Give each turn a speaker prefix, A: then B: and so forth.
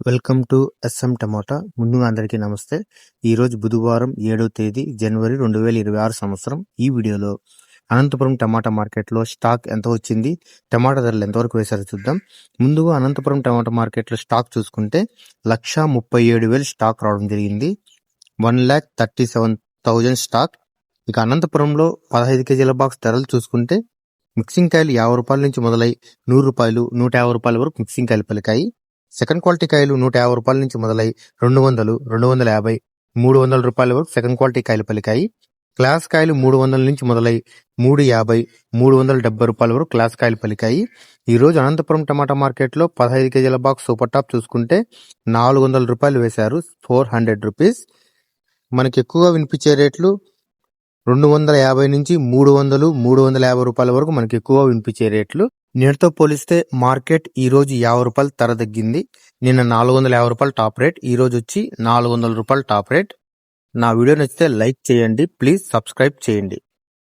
A: Welcome to S M tomato. ముందుగా అందరికీ నమస్తే. ఈరోజు బుధవారం 7వ తేదీ జనవరి 2026 సంవత్సరం. ఈ వీడియోలో అనంతపురం టమాటా మార్కెట్లో స్టాక్ ఎంత వచ్చింది, టమాటా ధరలు ఎంతవరకు వేశారో చూద్దాం. ముందుగా అనంతపురం టమాటా మార్కెట్లో స్టాక్ చూసుకుంటే 1,37,000 స్టాక్ రావడం జరిగింది. 1,37,000 స్టాక్. ఇక అనంతపురంలో 15 కేజీల బాక్స్ ధరలు చూసుకుంటే మిక్సింగ్ కాయలు 50 రూపాయల నుంచి మొదలై 100 రూపాయలు 150 రూపాయల వరకు మిక్సింగ్ కాయలు పలికాయి. సెకండ్ క్వాలిటీ కాయలు 150 రూపాయల నుంచి మొదలై 200, 250, 300 రూపాయల వరకు సెకండ్ క్వాలిటీ కాయలు పలికాయి. క్లాస్ కాయలు 300 నుంచి మొదలై 350, 370 రూపాయల వరకు క్లాస్ కాయలు పలికాయి. ఈ రోజు అనంతపురం టమాటా మార్కెట్లో 15 కేజీల బాక్స్ సూపర్ టాప్ చూసుకుంటే 400 రూపాయలు వేశారు, 400 రూపీస్. మనకి ఎక్కువగా వినిపించే రేట్లు 250 నుంచి 300, 350 రూపాయల వరకు మనకి ఎక్కువగా వినిపించే రేట్లు. నేటితో పోలిస్తే మార్కెట్ ఈ రోజు 50 రూపాయలు ధర తగ్గింది. నిన్న 450 రూపాయలు టాప్ రేట్, ఈ రోజు వచ్చి 400 రూపాయలు టాప్ రేట్. నా వీడియో నచ్చితే లైక్ చేయండి, ప్లీజ్ సబ్స్క్రైబ్ చేయండి.